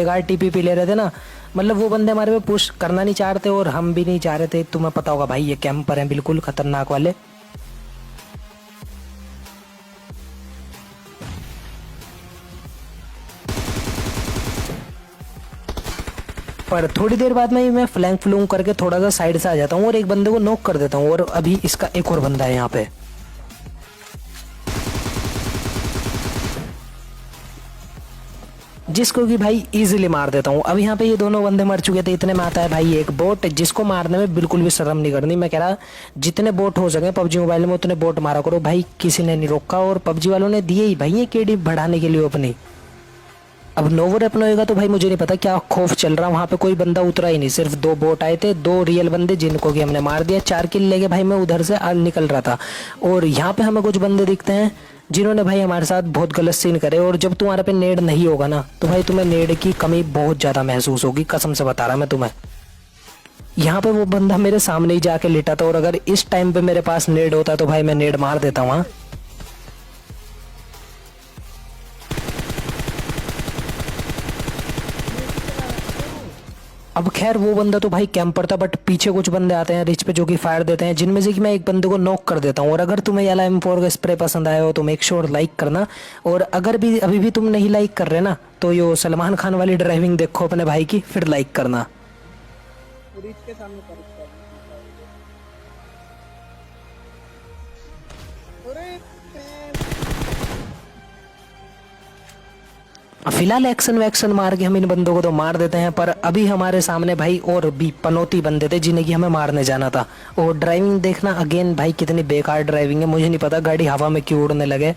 बेकार टीपीपी ले रहे थे ना, मतलब वो बंदे हमारे पे पुश करना नहीं चाह रहे थे और हम भी नहीं चाह रहे थे। तुम्हें पता होगा भाई ये कैंपर हैं बिल्कुल खतरनाक वाले। पर थोड़ी देर बाद में मैं फ्लैंक फ्लूंग करके थोड़ा सा साइड से आ जाता हूँ और एक बंदे को नॉक कर देता हूँ। और अभी इसका एक और बंदा है यहाँ पे, जिसको कि भाई इजीली मार देता हूँ। अब यहाँ पे ये दोनों बंदे मर चुके थे। इतने में आता है भाई एक बोट, जिसको मारने में बिल्कुल भी शर्म नहीं करनी। मैं कह रहा जितने बोट हो सके पबजी मोबाइल में उतने बोट मारा करो भाई, किसी ने नहीं रोका। और पबजी वालों ने दिए ही भाई ये केडी बढ़ाने के लिए अपनी। अब नोवर अपना होगा तो भाई मुझे नहीं पता क्या खौफ चल रहा, वहां पे कोई बंदा उतरा ही नहीं, सिर्फ दो बोट आए थे, दो रियल बंदे जिनको कि हमने मार दिया। 4 किल लेके भाई मैं उधर से निकल रहा था। और यहाँ पे हमें कुछ बंदे दिखते हैं जिन्होंने भाई हमारे साथ बहुत गलत सीन करे। और जब तुम्हारे पे नेड नहीं होगा ना तो भाई तुम्हें नेड की कमी बहुत ज्यादा महसूस होगी, कसम से बता रहा मैं तुम्हें। यहाँ पे वो बंदा मेरे सामने ही जाके लेटा था और अगर इस टाइम पे मेरे पास नेड होता तो भाई मैं नेड मार देता वहां। अब खैर वो बंदा तो भाई कैंपर था, बट पीछे कुछ बंदे आते हैं रिच पे जो कि फायर देते हैं, जिनमें से कि मैं एक बंदे को नॉक कर देता हूँ। और अगर तुम्हें ये M4 का स्प्रे पसंद आया हो तो मेक श्योर लाइक करना। और अगर भी अभी भी तुम नहीं लाइक कर रहे ना तो यो सलमान खान वाली ड्राइविंग देखो अपने भाई की, फिर लाइक करना। रिच के सामने कर फिलहाल एक्शन वैक्शन मार के हम इन बंदों को तो मार देते हैं, पर अभी हमारे सामने भाई और भी पनौती बंदे थे जिन्हें कि हमें मारने जाना था। और ड्राइविंग देखना अगेन भाई कितनी बेकार ड्राइविंग है, मुझे नहीं पता गाड़ी हवा में क्यों उड़ने लगे।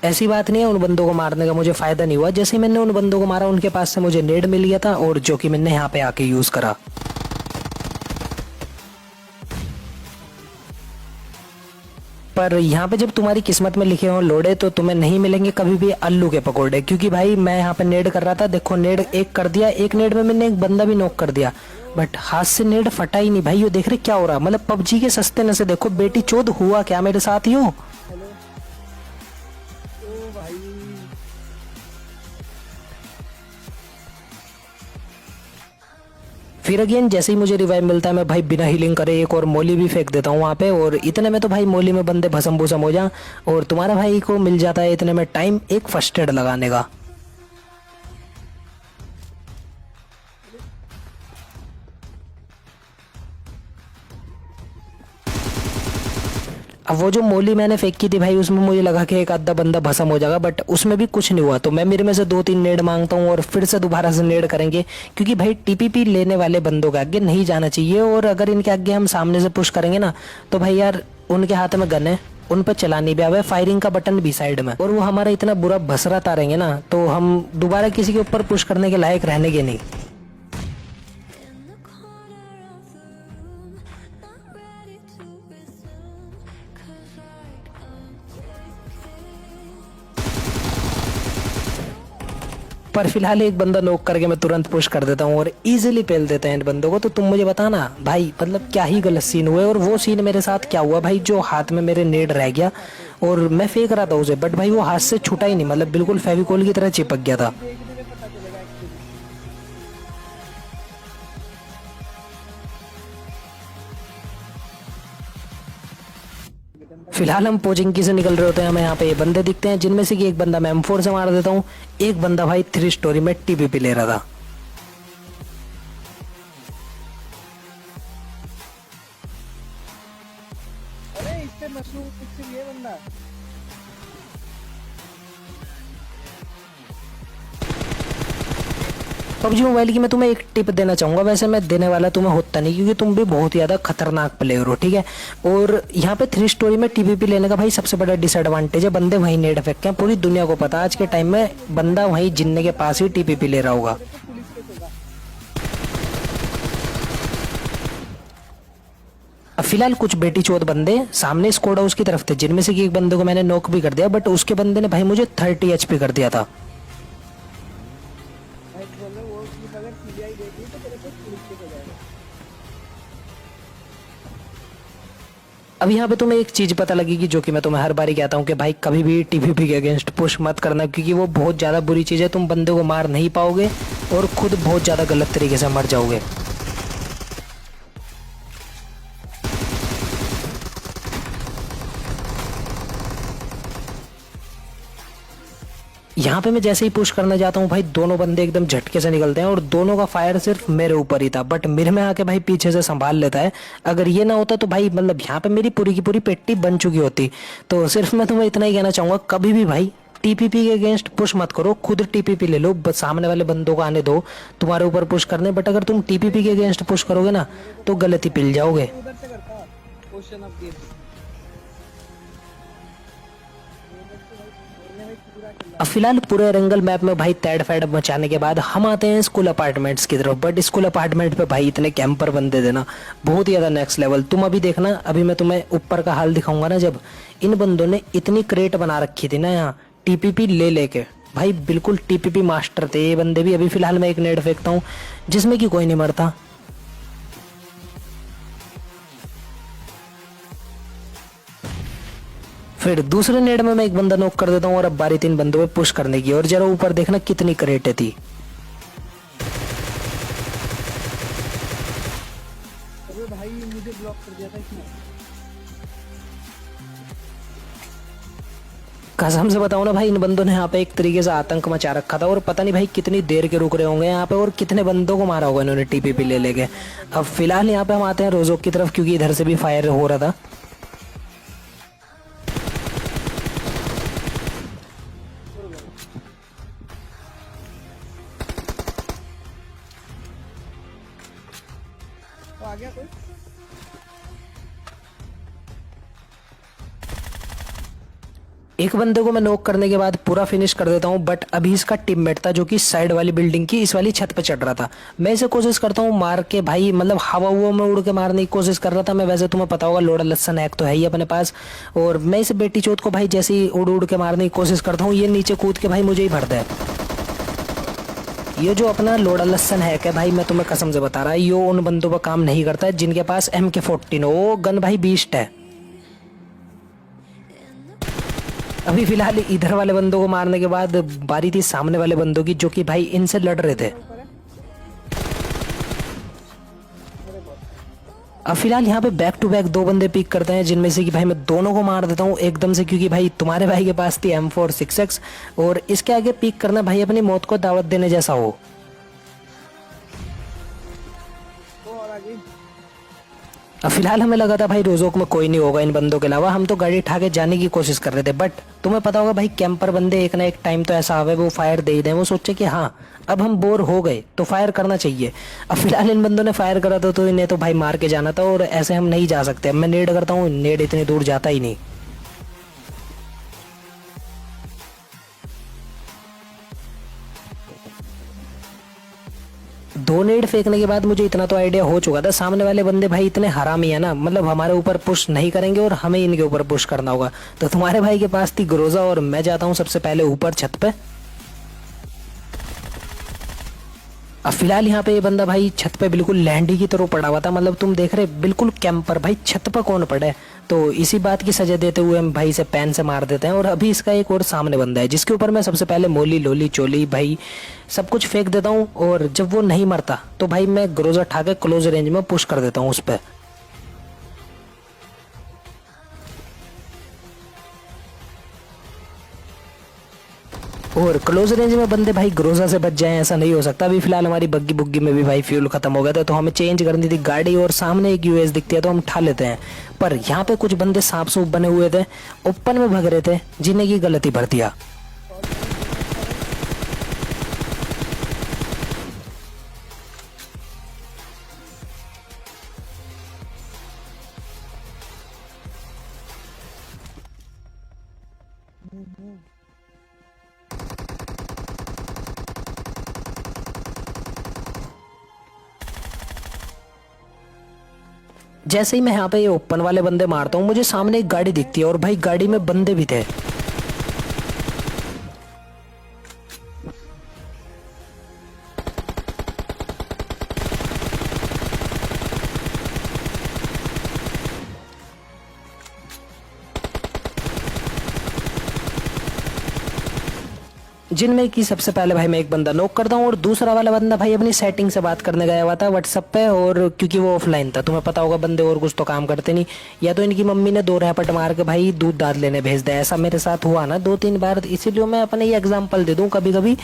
ऐसी बात नहीं है उन बंदों को मारने का मुझे फायदा नहीं हुआ, जैसे मैंने उन बंदों को मारा उनके पास से मुझे नेड मिल गया था और जो कि मैंने यहाँ पे आके यूज करा। पर यहाँ पे जब तुम्हारी किस्मत में लिखे हो लोड़े तो तुम्हें नहीं मिलेंगे कभी भी अल्लू के पकोड़े, क्योंकि भाई मैं यहाँ पे नेड कर रहा था, देखो नेड एक कर दिया, एक नेड में मैंने एक बंदा भी नॉक कर दिया, बट हाथ से नेड फटा ही नहीं भाई। ये देख रहे क्या हो रहा, मतलब पबजी के सस्ते नशे देखो बेटी चोद हुआ क्या मेरे साथ ही हो। फिर अगेन जैसे ही मुझे रिवाइव मिलता है मैं भाई बिना हीलिंग करे एक और मोली भी फेंक देता हूँ वहां पे। और इतने में तो भाई मोली में बंदे भसम भूसम हो जा और तुम्हारा भाई को मिल जाता है इतने में टाइम एक फर्स्ट एड लगाने का। अब वो जो मोली मैंने फेंकी थी भाई उसमें मुझे लगा कि एक आधा बंदा भसम हो जाएगा, बट उसमें भी कुछ नहीं हुआ। तो मैं मेरे में से 2-3 नेड मांगता हूँ और फिर से दोबारा से नेड करेंगे, क्योंकि भाई टीपीपी लेने वाले बंदों के आगे नहीं जाना चाहिए। और अगर इनके आगे हम सामने से पुश करेंगे ना तो भाई यार उनके हाथ में गन है, उन पर चलानी भी आवे, फायरिंग का बटन भी साइड में, और वो हमारा इतना बुरा भसराता रहेंगे ना तो हम दोबारा किसी के ऊपर पुश करने के लायक रहने के नहीं। पर फिलहाल एक बंदा नॉक करके मैं तुरंत पुश कर देता हूँ और इजीली पेल देते हैं इन बंदों को। तो तुम मुझे बताना भाई मतलब क्या ही गलत सीन हुए, और वो सीन मेरे साथ क्या हुआ भाई, जो हाथ में मेरे नेड रह गया और मैं फेंक रहा था उसे, बट भाई वो हाथ से छूटा ही नहीं, मतलब बिल्कुल फेविकोल की तरह चिपक गया था। फिलहाल हम पोजिंकी से निकल रहे होते हैं, हमें यहाँ पे ये बंदे दिखते हैं जिनमें से कि एक बंदा मैं M4 से मार देता हूँ, एक बंदा भाई 3 स्टोरी में टीपीपी ले रहा था। अरे इससे मशरूम पिक्चर ये बंदा पबजी मोबाइल की मैं तुम्हें एक टिप देना चाहूंगा, वैसे मैं देने वाला तुम्हें होता नहीं क्योंकि तुम भी बहुत ज्यादा खतरनाक प्लेयर हो, ठीक है। और यहाँ पे 3 स्टोरी में टीपीपी लेने का भाई सबसे बड़ा डिसएडवांटेज है बंदे वहीं नेड फेंकते हैं। पूरी दुनिया को पता है आज के टाइम में बंदा वहीं जिन्ने के पास ही टीपीपी ले रहा होगा। अब फिलहाल कुछ बेटी चोद बंदे सामने स्क्वाड हाउस की तरफ थे, जिनमें से कि एक बंदे को मैंने नॉक भी कर दिया, बट उसके बंदे ने भाई मुझे 30 HP कर दिया था। वो अगर सीबीआई देख ली तो तेरे को पुलिस केस हो जाएगा। अब यहाँ पे तुम्हें एक चीज पता लगेगी जो कि मैं तुम्हें हर बारी कहता हूँ कि भाई कभी भी टीपीपी के अगेंस्ट पुश मत करना, क्योंकि वो बहुत ज्यादा बुरी चीज है। तुम बंदे को मार नहीं पाओगे और खुद बहुत ज्यादा गलत तरीके से मर जाओगे। यहाँ पे मैं जैसे ही पुश करने जाता हूँ भाई, दोनों बंदे एकदम झटके से निकलते हैं और दोनों का फायर सिर्फ मेरे ऊपर ही था, बट मेरे में आके भाई पीछे से संभाल लेता है। अगर ये ना होता तो भाई मतलब यहाँ पे मेरी पूरी की पूरी पेट्टी बन चुकी होती। तो सिर्फ मैं तुम्हें इतना ही कहना चाहूंगा, कभी भी भाई टीपीपी के अगेंस्ट पुश मत करो, खुद टीपीपी ले लो, बस सामने वाले बंदों को आने दो तुम्हारे ऊपर पुश करने। बट अगर तुम टीपीपी के अगेंस्ट पुश करोगे ना तो गलती पिल जाओगे। उधर से करता क्वेश्चन ऑफ गेम अब फिलहाल पूरे रंगल मैप में भाई तैड फैड मचाने के बाद हम आते हैं स्कूल अपार्टमेंट्स की तरफ। बट स्कूल अपार्टमेंट पे भाई इतने कैंपर बंदे थे ना, बहुत ही ज्यादा नेक्स्ट लेवल। तुम अभी देखना, अभी मैं तुम्हें ऊपर का हाल दिखाऊंगा ना, जब इन बंदों ने इतनी क्रेट बना रखी थी ना यहाँ टीपीपी ले लेके, भाई बिल्कुल टीपीपी मास्टर थे ये बंदे भी। अभी फिलहाल मैं एक नेट फेंकता हूँ जिसमें कि कोई नहीं मरता। फिर दूसरे नेड में मैं एक बंदा नॉक कर देता हूँ और अब बारी 3 बंदों पे पुश करने की। और जरा ऊपर देखना कितनी क्रेटे थी। अरे भाई मुझे ब्लॉक कर दिया था इसने। कसम से बताऊं ना भाई, इन बंदों ने यहाँ पे एक तरीके से आतंक मचा रखा था और पता नहीं भाई कितनी देर के रुक रहे होंगे यहाँ पे और कितने बंदों को मारा होगा इन्होंने टीपीपी ले लेके। अब फिलहाल यहाँ पे हम आते हैं रोजोक की तरफ, क्योंकि इधर से भी फायर हो रहा था। तो आ गया कोई? एक बंदे को मैं नॉक करने के बाद पूरा फिनिश कर देता हूँ, बट अभी इसका टीममेट था जो कि साइड वाली बिल्डिंग की इस वाली छत पे चढ़ रहा था। मैं इसे कोशिश करता हूँ मार के भाई, मतलब हवा हुआ में उड़ के मारने की कोशिश कर रहा था मैं। वैसे तुम्हें पता होगा लोड़ा लस्सन हैक तो है ही अपने पास, और मैं इस बेटी चोत को भाई जैसे ही उड़ उड़ के मारने की कोशिश करता हूँ, ये नीचे कूद के भाई मुझे ही भरता है। ये जो अपना लोड़ा लस्सन हैक है भाई, मैं तुम्हें कसम से बता रहा, ये उन बंदों पर काम नहीं करता है जिनके पास MK14 हो। वो गन भाई बीस्ट है। अभी फिलहाल इधर वाले बंदों को मारने के बाद बारी थी सामने वाले बंदों की, जो कि भाई इनसे लड़ रहे थे। अब फिलहाल यहाँ पे बैक टू बैक 2 बंदे पिक करते हैं, जिनमें से कि भाई मैं दोनों को मार देता हूँ एकदम से, क्योंकि भाई तुम्हारे भाई के पास थी M4 6X और इसके आगे पिक करना भाई अपनी मौत को दावत देने जैसा हो। तो और आगे अब फिलहाल हमें लगा था भाई रोजोक में कोई नहीं होगा इन बंदों के अलावा, हम तो गाड़ी उठा के जाने की कोशिश कर रहे थे। बट तुम्हें पता होगा भाई कैंपर बंदे एक ना एक टाइम तो ऐसा आवे वो फायर दे ही दें। वो सोचे कि हाँ अब हम बोर हो गए तो फायर करना चाहिए। अब फिलहाल इन बंदों ने फायर करा था तो इन्हें तो भाई मार के जाना था, और ऐसे हम नहीं जा सकते। अब मैं नेड करता हूँ, नेड इतनी दूर जाता ही नहीं। दो नेड फेंकने के बाद मुझे इतना तो आइडिया हो चुका था, सामने वाले बंदे भाई इतने हरामी है ना, मतलब हमारे ऊपर पुश नहीं करेंगे और हमें इनके ऊपर पुश करना होगा। तो तुम्हारे भाई के पास थी ग्रोजा और मैं जाता हूँ सबसे पहले ऊपर छत पे। अब फिलहाल यहाँ पे ये बंदा भाई छत पे बिल्कुल लैंडी की तरह पड़ा हुआ था, मतलब तुम देख रहे बिल्कुल कैंपर। भाई छत पर कौन पड़ा है, तो इसी बात की सजा देते हुए हम भाई से पैन से मार देते हैं। और अभी इसका एक और सामने बंदा है जिसके ऊपर मैं सबसे पहले मोली लोली चोली भाई सब कुछ फेंक देता हूँ, और जब वो नहीं मरता तो भाई मैं ग्रोजा उठा के क्लोज रेंज में पुश कर देता हूँ उस पर। और क्लोज रेंज में बंदे भाई ग्रोजा से बच जाएं ऐसा नहीं हो सकता। अभी फिलहाल हमारी बग्गी बुग्गी में भी भाई फ्यूल खत्म हो गया था, तो हमें चेंज करनी थी गाड़ी, और सामने एक यूएस दिखती है तो हम उठा लेते हैं। पर यहाँ पे कुछ बंदे सांप सूप बने हुए थे, ओपन में भग रहे थे, जिन्हें की गलती भर दिया। जैसे ही मैं यहाँ पे ये ओपन वाले बंदे मारता हूँ, मुझे सामने एक गाड़ी दिखती है और भाई गाड़ी में बंदे भी थे। जिनमें कि सबसे पहले भाई मैं एक बंदा नॉक करता हूँ और दूसरा वाला बंदा भाई अपनी सेटिंग से बात करने गया हुआ था व्हाट्सएप पे, और क्योंकि वो ऑफलाइन था, तुम्हें पता होगा बंदे और कुछ तो काम करते नहीं, या तो इनकी मम्मी ने 2 रैपट मार के भाई दूध दाद लेने भेज दिया। ऐसा मेरे साथ हुआ ना 2-3 बार, इसीलिए मैं अपने ये एग्जाम्पल दे दूँ कभी कभी।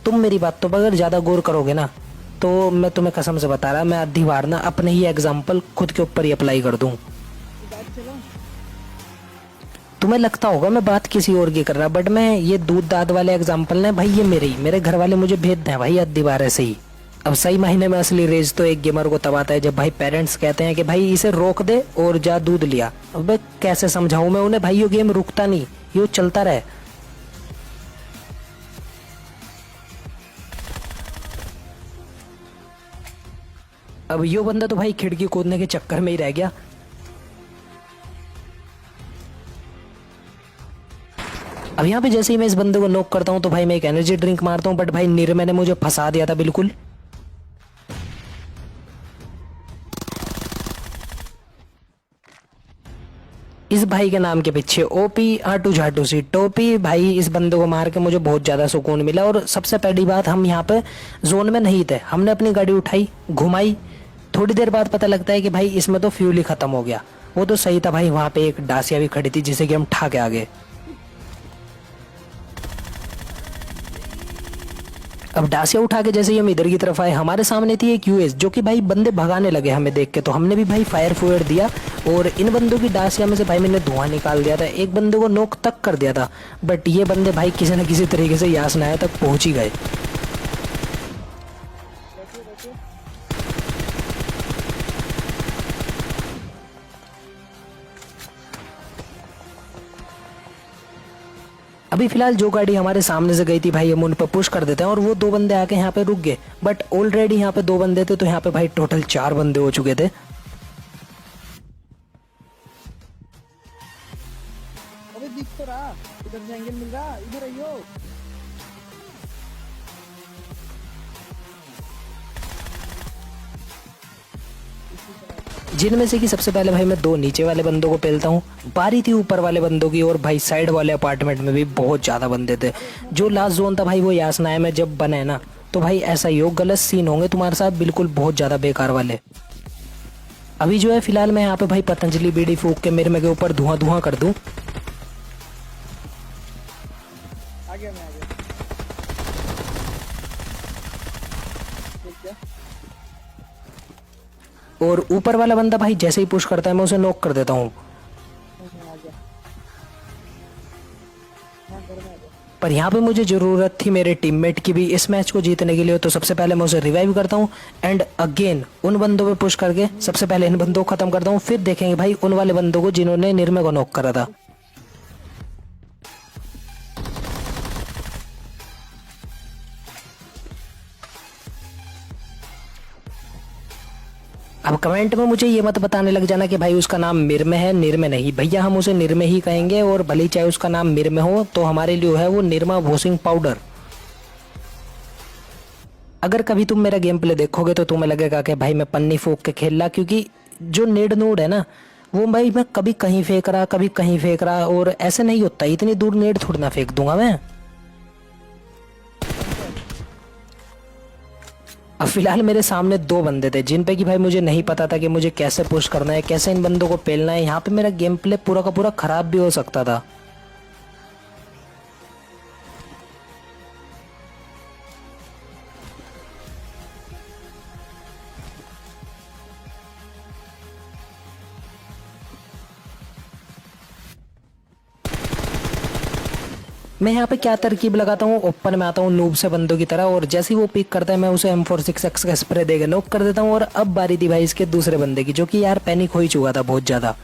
तुम मेरी बात तो अगर ज़्यादा गौर करोगे ना तो मैं तुम्हें कसम से बता रहा, मैं आधी बार ना अपने ही एग्जाम्पल खुद के ऊपर ही अप्लाई कर दूँ। बात चलो। तुम्हें लगता होगा मैं बात किसी और की कर रहा, बट मैं ये दूध दाद वाले एग्जाम्पल ने भाई ये मेरे घर वाले मुझे भेज दें भाई आधी बार ऐसे ही। अब सही मायने में असली रेज तो एक गेमर को तब आता है जब भाई पेरेंट्स कहते हैं कि भाई इसे रोक दे और जा दूध लिया। अब मैं कैसे समझाऊं मैं उन्हें भाई ये गेम रुकता नहीं, ये चलता रहे। अब यो बंदा तो भाई खिड़की कूदने के चक्कर में ही रह गया। अब यहाँ पे जैसे ही मैं इस बंदे को नॉक करता हूँ तो भाई मैं एक एनर्जी ड्रिंक मारता हूँ, बट भाई निर्मय ने मुझे फंसा दिया था बिल्कुल। इस भाई के नाम के पीछे ओपी आटू झाटू सी टोपी, भाई इस बंदे को मार के मुझे बहुत ज्यादा सुकून मिला। और सबसे पहली बात, हम यहाँ पे जोन में नहीं थे, हमने अपनी गाड़ी उठाई घुमाई, थोड़ी देर बाद पता लगता है कि भाई इसमें तो फ्यूल ही खत्म हो गया। वो तो सही था भाई, वहां पे एक डासिया भी खड़ी थी जिसे कि हम ठा के आ गए। अब डासिया उठा के जैसे ही हम इधर की तरफ आए, हमारे सामने थी एक यूएस, जो कि भाई बंदे भगाने लगे हमें देख के, तो हमने भी भाई फायर फुयर दिया और इन बंदों की डासिया में से भाई मैंने धुआं निकाल दिया था। एक बंदे को नॉक तक कर दिया था, बट ये बंदे भाई किसी न किसी तरीके से यास नाया तक पहुंच ही गए। बैठो बैठो। अभी फिलहाल जो गाड़ी हमारे सामने से गई थी भाई हम उन पर पुश कर देते हैं और वो 2 बंदे आके यहाँ पे रुक गए, बट ऑलरेडी यहाँ पे 2 बंदे थे, तो यहाँ पे भाई टोटल 4 बंदे हो चुके थे। अबे दिख तो रहा, इधर से एंगल मिल रहा, इधर आइयो। जिनमें से कि सबसे पहले भाई मैं 2 नीचे वाले बंदों को पेलता हूँ, बारी थी ऊपर वाले बंदों की, और भाई साइड वाले अपार्टमेंट में भी बहुत ज्यादा बंदे थे। जो लास्ट जोन था भाई वो यासनाया में जब बने ना, तो भाई ऐसा ही हो, गलत सीन होंगे तुम्हारे साथ बिल्कुल बहुत ज्यादा बेकार वाले। अभी जो है फिलहाल मैं यहाँ पे भाई पतंजलि बीड़ी फूक के मेरे के ऊपर धुआं धुआं कर दूं। आ गया मैं आ गया। ठीक है। और ऊपर वाला बंदा भाई जैसे ही पुश करता है मैं उसे नॉक कर देता हूँ। आ गया। हाँ घर में आ गया। पर यहाँ पे मुझे जरूरत थी मेरे टीममेट की भी इस मैच को जीतने के लिए, तो सबसे पहले मैं उसे रिवाइव करता हूँ एंड अगेन उन बंदों पे पुश करके सबसे पहले इन बंदों को खत्म करता हूँ, फिर देखेंगे भाई उन वाले बंदों को जिन्होंने निर्मय को नॉक करा था। अब कमेंट में मुझे ये मत बताने लग जाना कि भाई उसका नाम निर्मय है, निर्मय नहीं भैया, हम उसे निर्मय ही कहेंगे, और भले ही चाहे उसका नाम निर्मय हो तो हमारे लिए है वो निर्मा वॉशिंग पाउडर। अगर कभी तुम मेरा गेम प्ले देखोगे तो तुम्हें लगेगा कि भाई मैं पन्नी फूक के खेल रहा, क्योंकि जो नेड नोड है ना वो भाई मैं कभी कहीं फेंक रहा कभी कहीं फेंक रहा, और ऐसे नहीं होता, इतनी दूर नेड थोड़ी ना फेंक दूंगा मैं। अब फिलहाल मेरे सामने 2 बंदे थे जिन पे कि भाई मुझे नहीं पता था कि मुझे कैसे पुश करना है, कैसे इन बंदों को पेलना है। यहाँ पे मेरा गेम प्ले पूरा का पूरा खराब भी हो सकता था। मैं यहाँ पे क्या तरकीब लगाता हूँ, ओपन में आता हूँ नूब से बंदों की तरह, और जैसे ही वो पिक करता है मैं उसे M46X का स्प्रे देकर नॉक कर देता हूँ। और अब बारी थी भाई इसके दूसरे बंदे की, जो कि यार पैनिक हो ही चुका था बहुत ज्यादा।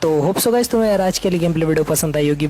तो होप सो गाइस तुम्हें यार आज के लिए गेम प्ले वीडियो पसंद आई होगी।